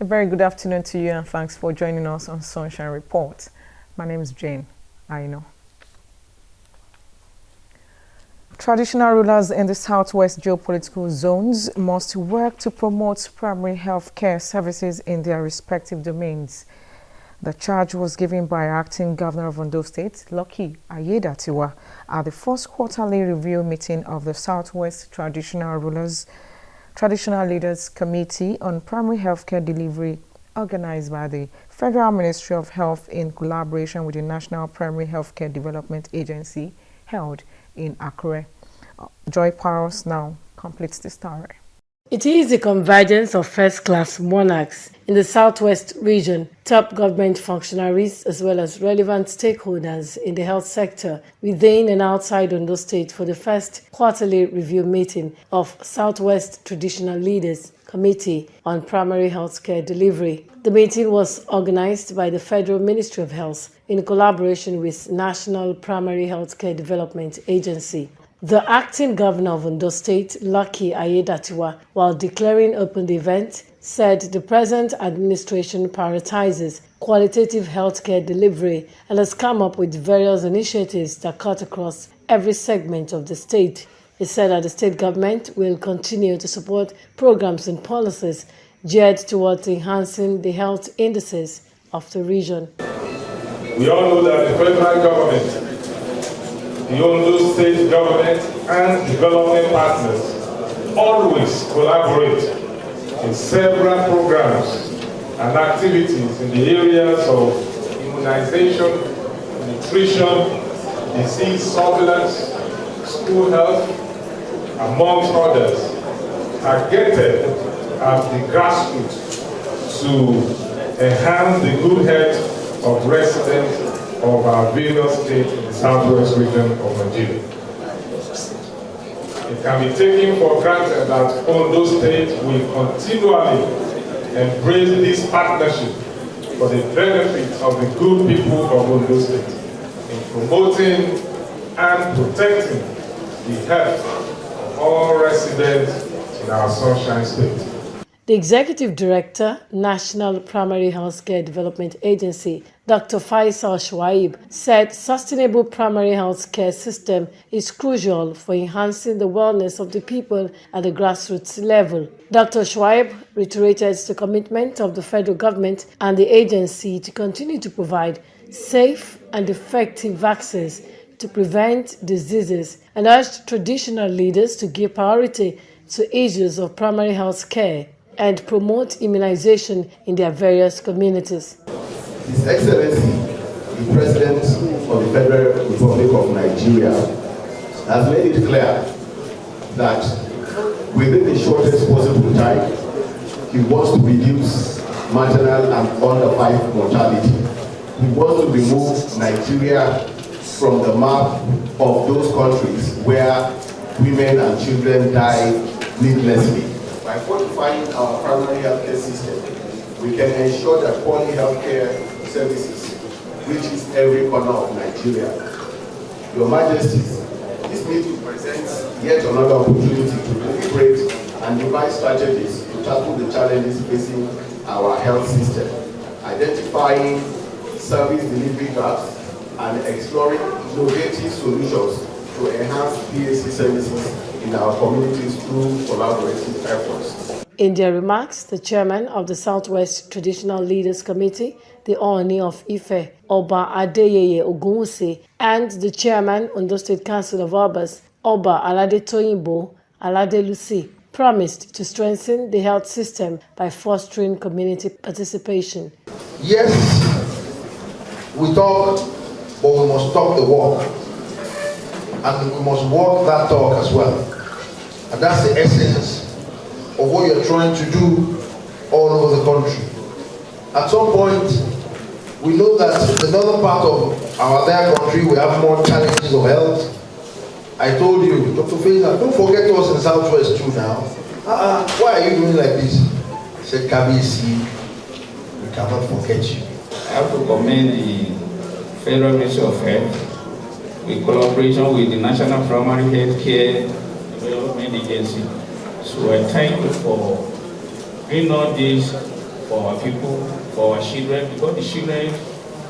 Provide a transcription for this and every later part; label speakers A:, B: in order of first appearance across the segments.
A: A very good afternoon to you and thanks for joining us on Sunshine Report. My name is Jane. I know. Traditional rulers in the southwest geopolitical zones must work to promote primary health care services in their respective domains. The charge was given by Acting Governor of Ondo State, Lucky Ayedatiwa, at the first quarterly review meeting of the Southwest Traditional Leaders Committee on Primary Healthcare Delivery, organized by the Federal Ministry of Health in collaboration with the National Primary Healthcare Development Agency, held in Akure. Joy Paros now completes the story.
B: It is a convergence of first-class monarchs in the southwest region, top government functionaries as well as relevant stakeholders in the health sector within and outside Ondo State for the first quarterly review meeting of Southwest Traditional Leaders Committee on Primary Healthcare Delivery. The meeting was organized by the Federal Ministry of Health in collaboration with National Primary Healthcare Development Agency. The acting governor of Ondo State, Lucky Ayedatiwa, while declaring open the event, said the present administration prioritizes qualitative healthcare delivery and has come up with various initiatives that cut across every segment of the state. He said that the state government will continue to support programs and policies geared towards enhancing the health indices of the region.
C: We all know that the federal government, the Ondo State government and development partners always collaborate in several programs and activities in the areas of immunization, nutrition, disease surveillance, school health, amongst others, targeted at the grassroots to enhance the good health of residents of our various states in the southwest region of Nigeria. It can be taken for granted that Ondo State will continually embrace this partnership for the benefit of the good people of Ondo State in promoting and protecting the health of all residents in our Sunshine State.
B: The Executive Director, National Primary Healthcare Development Agency, Dr. Faisal Shuaib, said sustainable primary health care system is crucial for enhancing the wellness of the people at the grassroots level. Dr. Shuaib reiterated the commitment of the federal government and the agency to continue to provide safe and effective vaccines to prevent diseases and urged traditional leaders to give priority to issues of primary health care and promote immunization in their various communities.
D: His Excellency, the President of the Federal Republic of Nigeria, has made it clear that within the shortest possible time, he wants to reduce maternal and under 5 mortality. He wants to remove Nigeria from the map of those countries where women and children die needlessly. By fortifying our primary healthcare system, we can ensure that quality healthcare services reaches every corner of Nigeria. Your Majesties, this meeting presents yet another opportunity to deliberate and devise strategies to tackle the challenges facing our health system, identifying service delivery gaps and exploring innovative solutions to enhance PHC services in our communities through collaborative efforts.
B: In their remarks, the chairman of the Southwest Traditional Leaders Committee, the Ooni of Ife, Oba Adeyeye Ogunwusi, and the chairman Ondo State Council of Obas, Oba Aladetoyinbo Aladelusi, promised to strengthen the health system by fostering community participation.
E: Yes, we talk, but we must talk the walk. And we must walk that talk as well. And that's the essence of what you're trying to do all over the country. At some point, we know that in another part of our dear country, we have more challenges of health. I told you, Dr. Faisal, don't forget us in Southwest too now. Why are you doing like this? I said, Kabisi, we cannot forget you.
F: I have to commend the Federal Ministry of Health in collaboration with the National Primary Healthcare Development Agency. So I thank you for doing all this for our people, for our children, because the children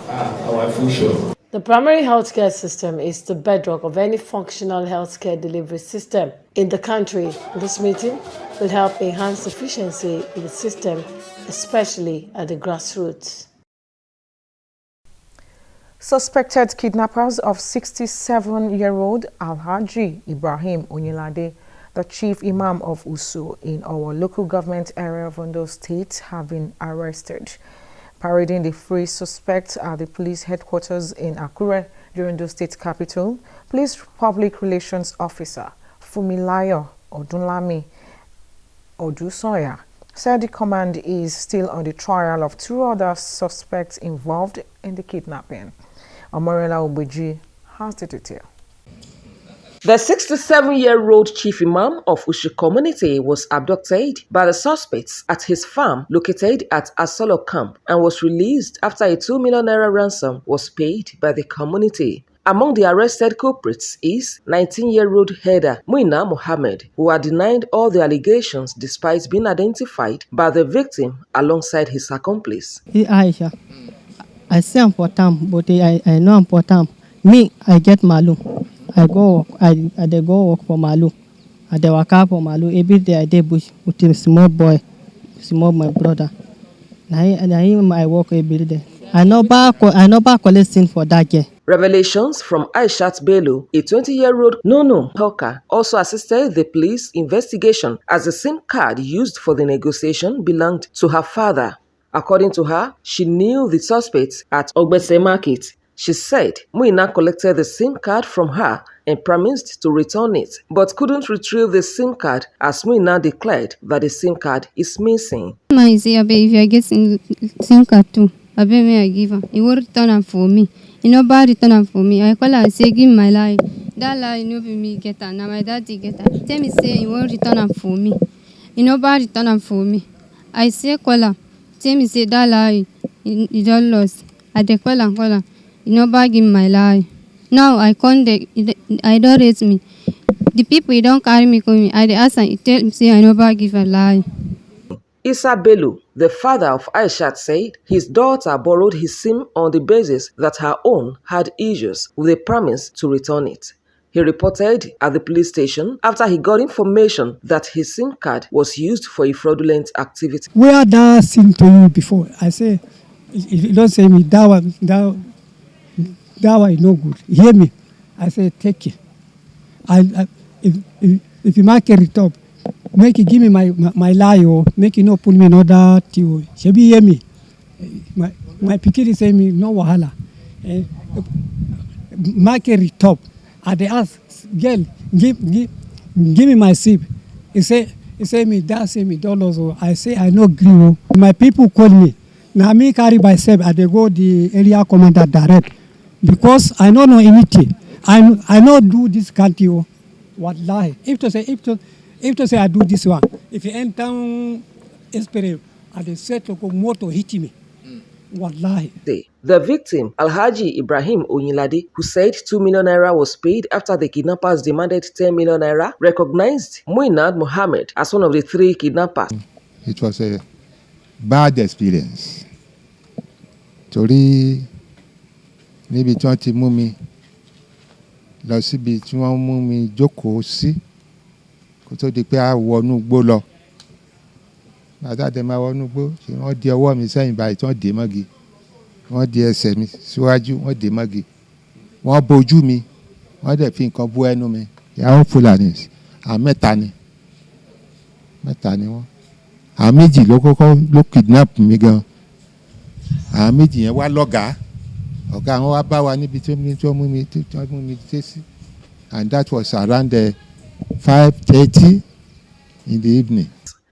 F: are our future.
B: The primary healthcare system is the bedrock of any functional healthcare delivery system in the country. This meeting will help enhance efficiency in the system, especially at the grassroots.
A: Suspected kidnappers of 67-year-old Alhaji Ibrahim Onyilade, the chief imam of Usu in our local government area of Ondo State, have been arrested. Parading the three suspects at the police headquarters in Akure during the state capital, Police Public Relations Officer Fumilayo Odunlami Odusoya said the command is still on the trial of two other suspects involved in the kidnapping. Amorela Obeji has the detail.
G: The 67-year-old chief imam of Ushu community was abducted by the suspects at his farm located at Asolo camp and was released after a 2 million naira ransom was paid by the community. Among the arrested culprits is 19-year-old header Muina Mohammed, who had denied all the allegations despite being identified by the victim alongside his accomplice.
H: Aisha, I say I'm for time, but I know I'm for time. Me, I get malu. I go work. I go work for malu. I dey waka for malu. Every day I dey bush with a small boy, my brother. Now him I work every day. I know back collecting for that girl.
G: Revelations from Aishat Bello, a 20-year-old Nono hawker, also assisted the police investigation as the SIM card used for the negotiation belonged to her father. According to her, she knew the suspects at Ogbese Market. She said Muina collected the SIM card from her and promised to return it, but couldn't retrieve the SIM card as Muina declared that the SIM card is missing.
I: I say, if you get SIM card too, I bet me I give her. He will return them for me. He nobody return them for me. I call her and say, give me my lie. That lie no be me get her. Now my daddy get her. Tell me say he won't return them for me. He nobody return them for me. I say call her. Tell me say that lie he don't lost. I dey call her. You know, bag in my lie. Now I can't. I don't raise me. The people don't carry me coming. I ask and tell me say I know bag give a lie.
G: Issa Bello, the father of Aishat, said his daughter borrowed his SIM on the basis that her own had issues with a promise to return it. He reported at the police station after he got information that his SIM card was used for a fraudulent activity.
H: Where that SIM to you before? I say, if you don't say me that one is no good. Hear me. I say, take it. If you make it up, make it give me my lie or make it not put me in order to. She be hear me. My pikin say me no wahala. Make it up. At the ask, girl, give me my SIM. He say me that say me dollars. So I say I no agree. My people call me. Now me carry myself. I dey go the area commander direct. Because I don't know anything. I know do this country. What lie? If to say I do this one, if you enter Espere, I dey set to go motor hit me. What lie?
G: The victim, Alhaji Ibrahim Onyilade, who said 2 million naira was paid after the kidnappers demanded 10 million naira, recognized Muinad Mohammed as one of the three kidnappers.
J: It was a bad experience. Torí níbi tí wọ́n ti mú mi lọ síbi tí wọ́n mú mi jókòó sí kó tó di pé a wọnú gbó lọ. Bàtàdé máa wọnú gbó ṣé wọ́n di ọwọ́ mi sẹ́yìn báyìí tí wọ́n dè mọ́gi. Wọ́n di ẹsẹ̀ mi síwájú wọ́n dè mọ́gi. Wọ́n bojú mi wọ́n dẹ̀ fi nǹkan bú ẹnu mi. Ìyàwó Fúlàní mẹ́ta ni wọ́n. Àwọn méjì ló kidnap mi gan. Àwọn méjì yẹn wá lọ́gàá. Ọ̀gá àwọn wá bá wa níbi tí wọ́n mú mi dé sí. And that was around 5:30 in the evening.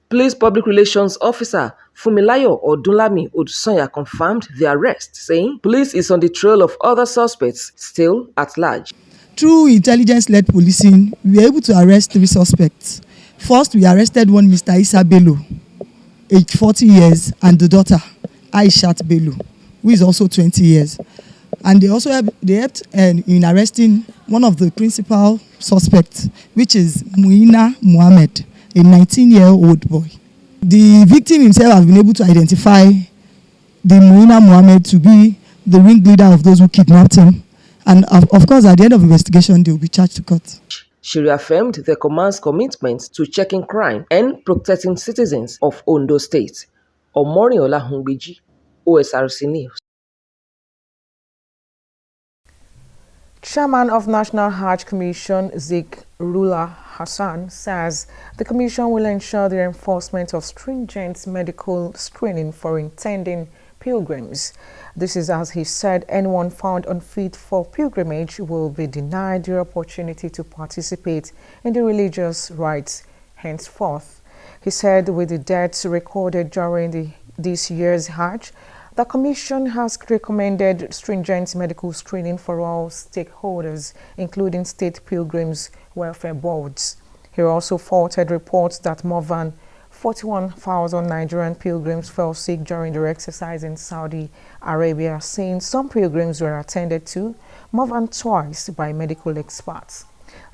G: Police Public Relations Officer Fumilayo Odunlami Odusoya confirmed the arrest, saying police is on the trail of other suspects still at large.
K: Through intelligence-led policing, we were able to arrest 3 suspects. First, we arrested one Mr. Issa Bello, aged 40 years, and the daughter, Aishat Bello, who is also 20 years. And they also helped in arresting one of the principal suspects, which is Muina Mohammed, a 19-year-old boy. The victim himself has been able to identify the Muina Mohammed to be the ringleader of those who kidnapped him. And of course, at the end of investigation, they will be charged to court.
G: She reaffirmed the command's commitment to checking crime and protecting citizens of Ondo State. Omoriola Hungbiji, Osrc News.
A: Chairman of National Hajj Commission, Zikrullah Hassan, says the commission will ensure the enforcement of stringent medical screening for intending pilgrims. This is as he said anyone found unfit for pilgrimage will be denied the opportunity to participate in the religious rites henceforth. He said with the deaths recorded during this year's Hajj, the Commission has recommended stringent medical screening for all stakeholders, including state pilgrims' welfare boards. He also faulted reports that more than 41,000 Nigerian pilgrims fell sick during their exercise in Saudi Arabia, saying some pilgrims were attended to more than twice by medical experts.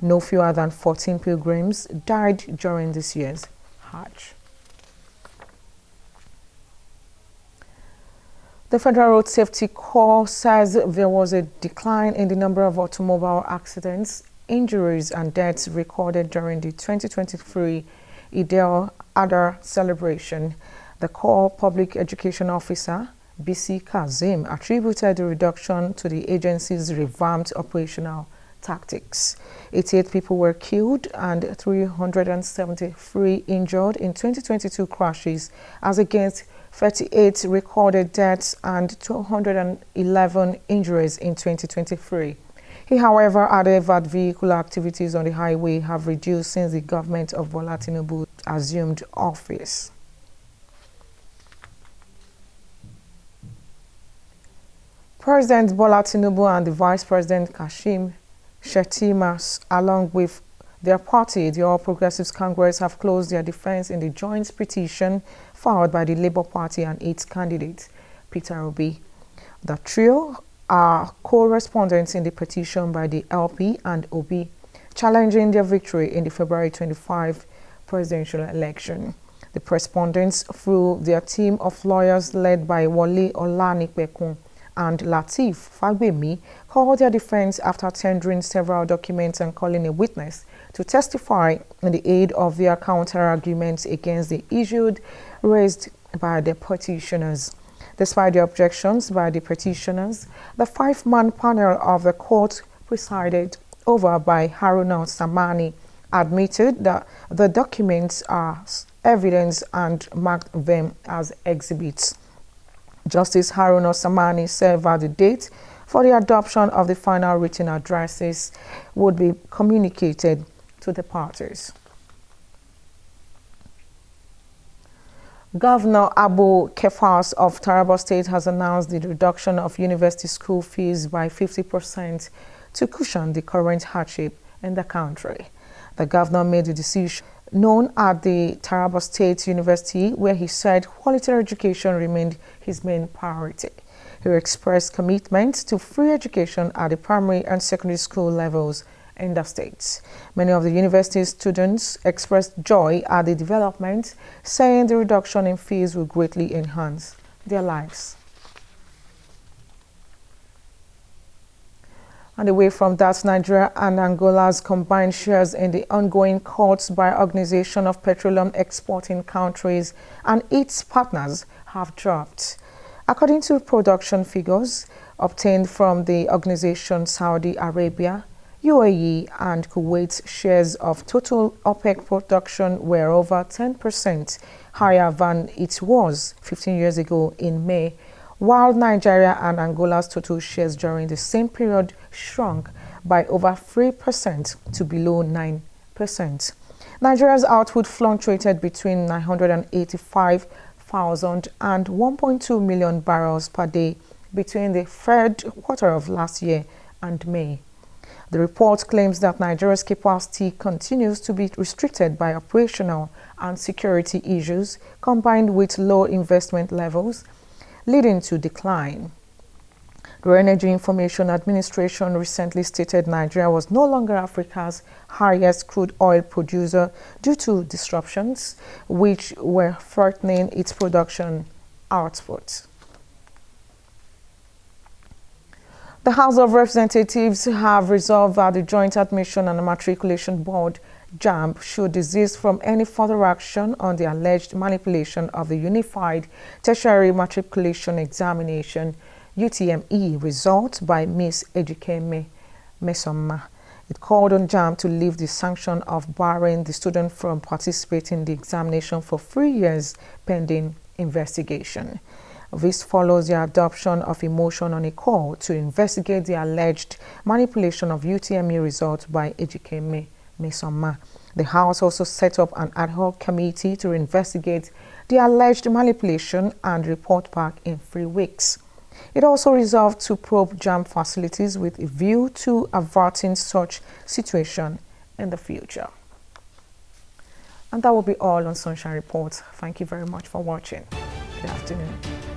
A: No fewer than 14 pilgrims died during this year's Hajj. The Federal Road Safety Corps says there was a decline in the number of automobile accidents, injuries and deaths recorded during the 2023 Eid al-Adha celebration. The Corps Public Education Officer, BC Kazim, attributed the reduction to the agency's revamped operational tactics. 88 people were killed and 373 injured in 2022 crashes, as against 38 recorded deaths and 211 injuries in 2023. He, however, added that vehicular activities on the highway have reduced since the government of Bola Tinubu assumed office. President Bola Tinubu and the Vice President Kashim Shettima, along with their party, the All Progressives Congress, have closed their defense in the joint petition filed by the Labour Party and its candidate, Peter Obi. The trio are co-respondents in the petition by the LP and Obi, challenging their victory in the February 25 presidential election. The respondents, through their team of lawyers led by Wole Olanipekun and Lateef Fagbemi, called their defense after tendering several documents and calling a witness to testify in the aid of their counter-arguments against the issues raised by the petitioners. Despite the objections by the petitioners, the five-man panel of the court, presided over by Haruna Samani, admitted that the documents are evidence and marked them as exhibits. Justice Haruna Samani said that the date for the adoption of the final written addresses would be communicated to the parties. Governor Abu Kefas of Taraba State has announced the reduction of university school fees by 50% to cushion the current hardship in the country. The governor made the decision known at the Taraba State University, where he said quality education remained his main priority. He expressed commitment to free education at the primary and secondary school levels in the state. Many of the university students expressed joy at the development, saying the reduction in fees will greatly enhance their lives. And away from that, Nigeria and Angola's combined shares in the ongoing courts by Organization of Petroleum Exporting Countries and its partners have dropped. According to production figures obtained from the organization, Saudi Arabia, UAE and Kuwait's shares of total OPEC production were over 10% higher than it was 15 years ago in May, while Nigeria and Angola's total shares during the same period shrunk by over 3% to below 9%. Nigeria's output fluctuated between 985,000 and 1.2 million barrels per day between the third quarter of last year and May. The report claims that Nigeria's capacity continues to be restricted by operational and security issues combined with low investment levels, leading to decline. The Energy Information Administration recently stated Nigeria was no longer Africa's highest crude oil producer due to disruptions which were threatening its production output. The House of Representatives have resolved that the Joint Admission and Matriculation Board JAMB should desist from any further action on the alleged manipulation of the Unified Tertiary Matriculation Examination UTME result by Ms. Ejikeme Mesoma. It called on JAMB to lift the sanction of barring the student from participating in the examination for 3 years pending investigation. This follows the adoption of a motion on a call to investigate the alleged manipulation of UTME results by Ejikeme Mesoma. The House also set up an ad hoc committee to investigate the alleged manipulation and report back in 3 weeks. It also resolved to probe JAMB facilities with a view to averting such situation in the future. And that will be all on Sunshine Report. Thank you very much for watching. Good afternoon.